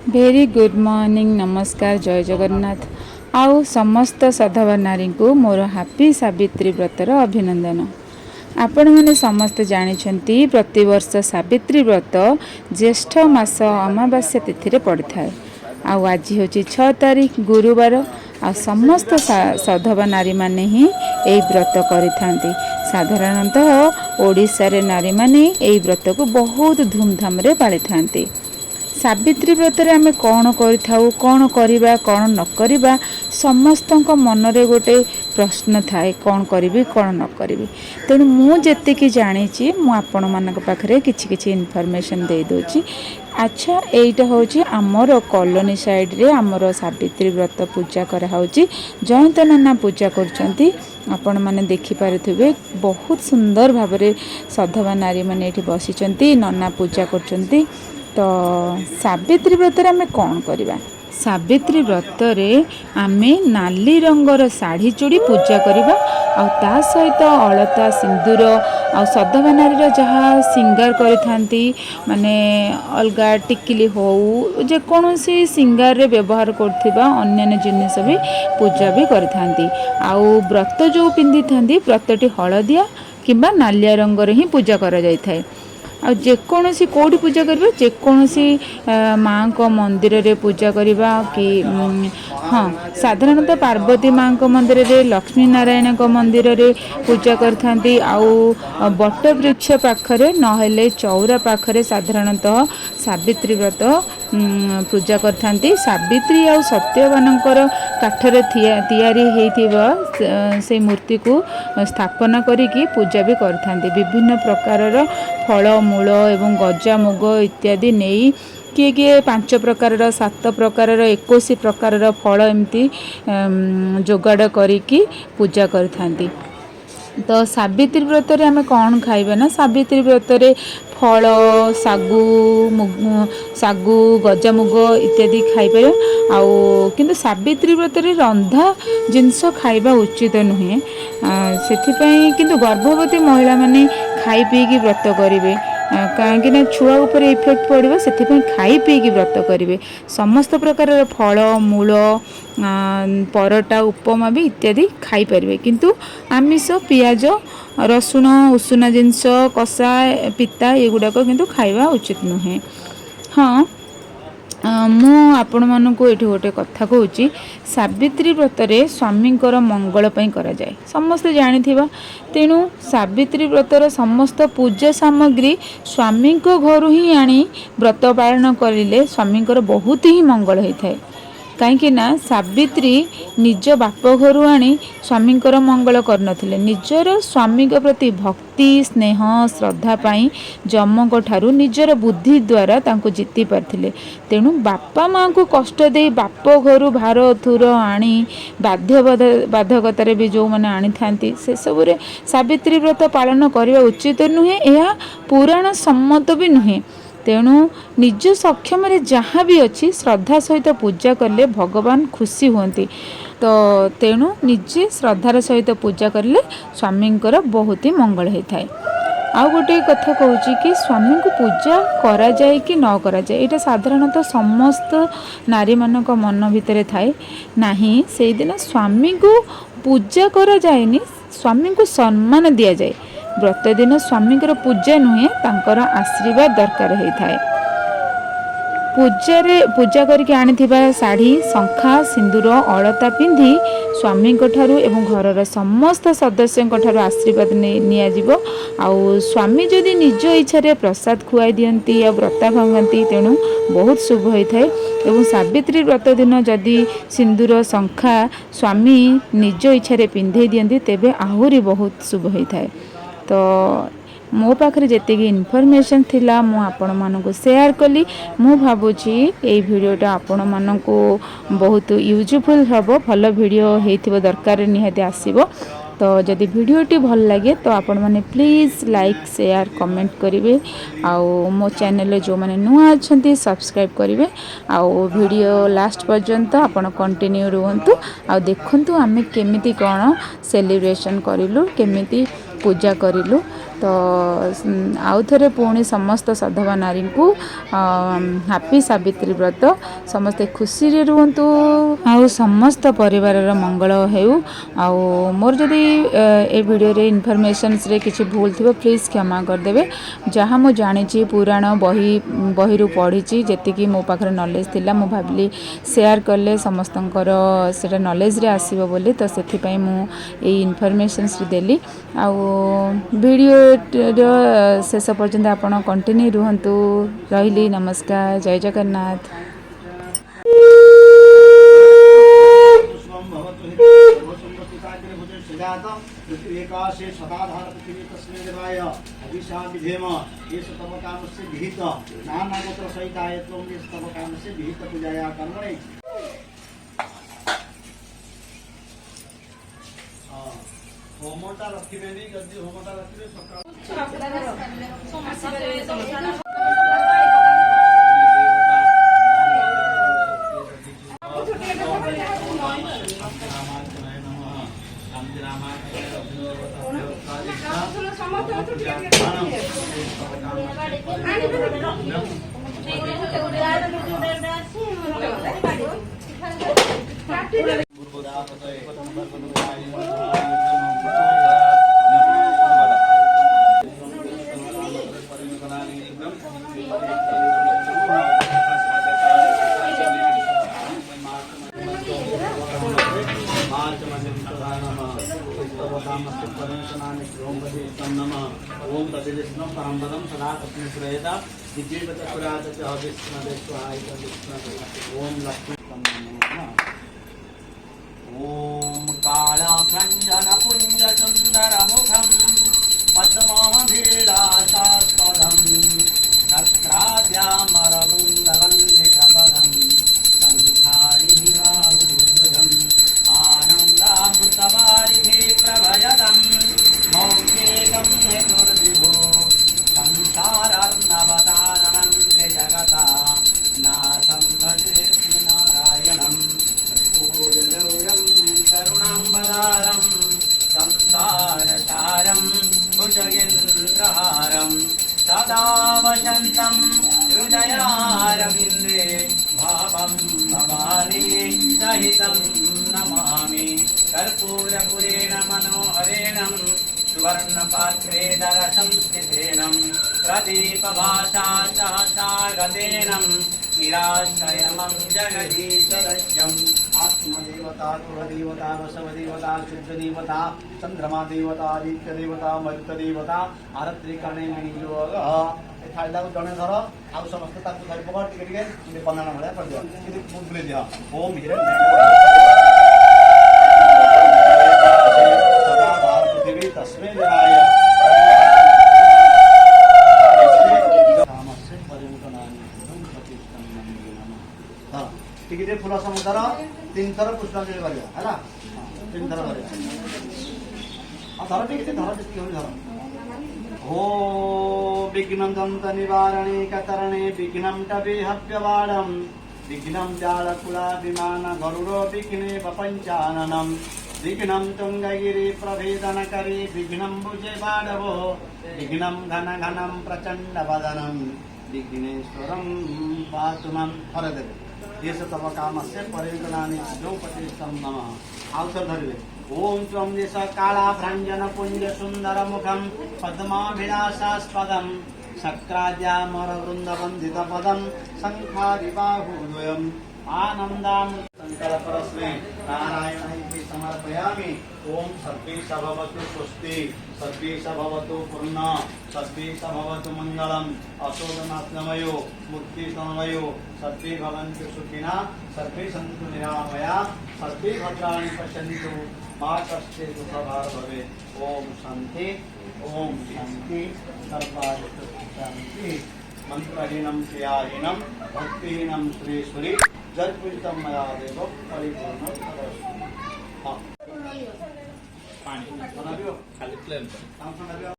Very good morning नमस्कार जय जगन्नाथ आउ समस्त सधवा नारी को मोर हापी सावित्री व्रतर अभिनंदन। आपण मैंने समस्त जानते प्रतिवर्ष सावित्री व्रत ज्येष्ठ मास अमावास्या तिथि पड़ था। आज हूँ 6 तारीख गुरुवार आ समस्त सधवा नारी माने ही यही व्रत करिथांती। साधारणतः ओडिशा रे नारी माने यही व्रत को बहुत धूमधाम रे पाली थांती। सावित्री व्रत रे आमे कौन करिथाउ कौन करिबा कौन न करिबा समस्तक मनरे गोटे प्रश्न थाए कौन करिबी कौन न करिबी। तेणु मु जेतिकी जानिछि मु आपण मानक पाखरे किछि किछि इनफॉरमेशन दे दोछि। अच्छा एटा होछि हमर कॉलोनी साइड रे हमर सावित्री व्रत पूजा करा होछि। जयंत नन्ना पूजा करछंती आपण माने देखि पारुथिबे बहुत सुंदर भाबरे सधवा नारी माने एठी बसिचंती नन्ना पूजा करछंती। तो सावित्री व्रत रे आमे कौन करिबा सावित्री व्रत रे आमे नाली रंगर साड़ी चूड़ी पूजा करिबा आ ता सहित अलता सिंदूर आ सधवा नारी जहाँ सिंगार करिथांती माने अलगा टिकिली हो जे कोनोसी सिंगार रे व्यवहार करथिबा अन्य जिनिस भी पूजा भी करिथांती। आ व्रत जो पिंदी थांती व्रतटी हलदिया किंबा नालिया रंगर ही पूजा करा जाय थाए। आ जेकोसी कौटी पूजा करबा जेकोसी माँ को मंदिर रे पूजा करबा कि हाँ साधारणतः पार्वती माँ को मंदिर रे लक्ष्मी नारायण को मंदिर रे पूजा करथांती। आउ बट वृक्ष पाखरे नहेले चौरा पाखरे साधारणतः सावित्री व्रत पूजा करथांती। सावित्री आ सत्यवानकर काठरे तैयारी हेइथिबा से मूर्ति को स्थापना करिकी पूजा भी करथांती। विभिन्न प्रकारर फल मूल एवं गजा मुग इत्यादि नहीं किए किए 5 प्रकार 7 प्रकार 21 प्रकार फल एमती जोगाड़ करिकी पूजा करथांती। तो सावित्री व्रत रे आमे कौन खाइबा ना सावित्री व्रत रे फल सागु गजामुग इत्यादि खाइपर आउ किंतु सावित्री व्रत रे रंधा जिनस खाइबा उचित नुहे। सेथिपई किंतु गर्भवती महिला माने खाई पी की व्रत करिवे कहीं ना छुआ उपर इफेक्ट पड़ो से खाई पी की व्रत करेंगे। समस्त प्रकार फल मूल परोटा उपमा भी इत्यादि खाई पारे किंतु आमिष पियाज रसुण उषुना जिनस कषा पिता एगुड़ाक किंतु खाइबा उचित नुहे। हाँ मु आपण मानक ये गोटे कथा कहूँ सावित्री व्रत रे स्वामींकर मंगल पई करा जाए समस्ते जानिथिबा। तेणु सावित्री व्रतर समस्त पूजा सामग्री स्वामी को घर ही आनी व्रत पालन करिले स्वामींकर बहुत ही मंगल होता है। कहीं ना सावित्री निज बाप घर आनी स्वामींकर मंगल करनथिले निजर स्वामी के प्रति भक्ति स्नेह श्रद्धा पाई जम को ठारू निजर बुद्धि द्वारा तांको जीति पारथिले। तेणु बापा माँ को कष्ट दे बाप घर भार थुर आनी बाध्य बाधकतार भी जो मैंने आनी थांती से सबुरे सावित्री व्रत पालन करने उचित नुहे यह पुराण सम्मत भी नुहे। तेणु निज सक्षम रे जहाँ भी अच्छी श्रद्धा सहित पूजा कले भगवान खुशी होती। तो तेणु निजे श्रद्धार सहित पूजा कले स्वामींकर बहुत ही मंगल होता है। आउ गोटे कथा कहूँ कि स्वामी को पूजा करा जाए कि न करा जाए यहाँ साधारणतः समस्त नारी मानक मन भितर थाए नहीं से दिन स्वामी को पूजा करा जाएनी स्वामी को सम्मान दि जाए। व्रत दिन स्वामी पूजा नुहे तांकर आशीर्वाद दरकार होता है। पूजा करके आनिथिबा साड़ी शंखा सिंदूर अलता पिंधि स्वामी ठारू एवं घरर समस्त सदस्यों ठारू आशीर्वाद निया जिवो। आउ स्वामी जदि निज इच्छा प्रसाद खुआई दियंती या व्रता भांगती तेणु बहुत शुभ होता है। एवं सावित्री व्रत दिन जदि सिंदूर शंखा स्वामी निज इच्छा पिंधे दियंती तेबे आहुरी बहुत शुभ होता है। तो मो पाखरे जेतिकी इनफॉरमेशन थिला मु आपण मानकु शेयर कली। मु भाबुची एई वीडियोटा आपण मानकु बहुत यूजफुल हबो भल वीडियो हेतिबो दरकार निहाती आसीबो। तो जदि वीडियोटी भल लगे तो आपण माने प्लीज लाइक शेयर कमेंट करिवे आउ मो चैनल जो माने नुआ अछंती सब्सक्राइब करिवे आउ वीडियो लास्ट पर्यंत आपण कंटिन्यू रहंतु आउ देखंतु आमे केमिति कोन सेलिब्रेशन करिलु केमिति पूजा करिलु तो आउ थे पुणी समस्त सधवा नारी को हैप्पी सावित्री व्रत समस्ते खुशी रे रुहतु आउ समस्त परिवार मंगल हेउ आउ मोर जदि ए वीडियो रे इन्फॉर्मेशंस रे किछि भूल थिबो प्लीज क्षमा करदेवे जहाँ मु जानी पुराण बही रु पढ़ी जेतिकी मो पाखरे नॉलेज थिला मु भाबली शेयर कले समस्तंकर सेटा नॉलेज रे आसीबो बोली तो सेथि पई मु ए इन्फॉर्मेशंस रे देली आउ वीडियो रो शेष पर्यंत आपण कंटिन्यू रुहंतु रहिली नमस्कार जय जगन्नाथ। एकाशे शताधार पृथ्वी तस्मै देवाय अभिषा विधेम ये तव कामस्य विहित नानागोत्र सहिताय त्वं ये तव कामस्य विहित पूजाया कर्मणे होमटा रखिबेनी जल्दी होमटा रखिबे सकाळ ओम तदेष्ण परमपदम सदा तस्मै श्रेयता दिव्यवत पुरात च विष्णुदेश्वाय विष्णु ओम लक्ष्मी ओम कालाभञ्जन पुञ्ज सुन्दर मुखम पद्मभीडाशास्पदम चक्राद्यामर वृन्दवन्दितपदम संसारिहिरावुर्भुजम् आनन्दामृतवारिधि प्रभयदम् मौक्तिकं हेतुर्विभो संसारार्णवतारणं त्रिजगता नाथं भजे श्रीनारायणं कर्पूरगौरं करुणाम्बरारं संसारसारं भुजगेन्द्रहारं सदा वसन्तं हृदयारविन्दे भावं भवानी सहितं नमामि कर्पूरपुरेण मनोहरेण सुवर्णपात्रे दरसंस्थितेनं प्रदीपभासा सहसागतेनं निराश्रयमं जगदीशरज्यम् आत्मदेवता कुलदेवता वसवदेवता शुद्धदेवता चंद्रमा देवता आदित्यदेवता मरुतदेवता आरत्रिकर्णे मिनियोग थाळीटाକୁ ଜଣେ ଧର ଆଉ ସମସ୍ତେ ତାକୁ ଧରି ପକड़ ଟିକେ ଟିକେ ବନାନା ଭଳିଆ କରିଦିଅ କିନ୍ତୁ ବୁଲେଇ ଦିଅ ଓମ୍ ହିରଣ୍ୟ पृथ्वी तस्मै देवाय टिके फूल समुद्र 3 थर पुष्पांजलि करिया हैला 3 थर करिया धर टिके धर धर ओ विघ्नं दन्त निवारणे कतरणे विघ्नं टवेहव्यवाडं विघ्नं जालकुला विमान गरुडो विघ्ने पपञ्चाननं विघ्नं तुंगगिरि प्रभेदनकरी विघ्नं भुजे बाडवो विघ्नं घन घनं प्रचंड वदनं विघ्नेश्वरं पातु मां हरदेव ये तव कामस्य परिगणानि द्रौपदीस्तं नमः अवसर धरिवे ओम त्वं दिश कालाभ्रञ्जन पुञ्ज सुन्दर मुखं पद्माभिलाषास्पदं शक्राद्यामर वृन्दवन्दितपदं शङ्खादिबाहुद्वयम् आनन्दां संकल्परस्मै नारायणैः समर्पयामि ओम सर्वे भवतु स्वस्ति सर्वे भवतु पूर्ण सर्वे भवतु मङ्गलम् अशोकनाशनमयो मुक्तिसमयो सर्वे भवन्तु सुखिनः सर्वे सन्तु निरामया सर्वे भद्राणि पश्यन्तु मा कश्चित् दुःखभाग् भवेत् ओम शान्ति सर्वादिशान्ति मंत्रहीनं क्रियाहीनं भक्तिहीनं श्रीश्वरी जलपूजितं मया देव परिपूर्णं करोतु पानी बनाबियो खाली प्लेन काम बनाबियो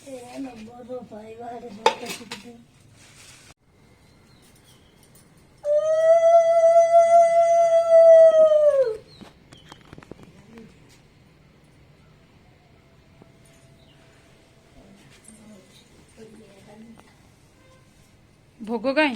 ए न बडो भाइ बारे सोच्छु ଭୋଗ କାଇଁ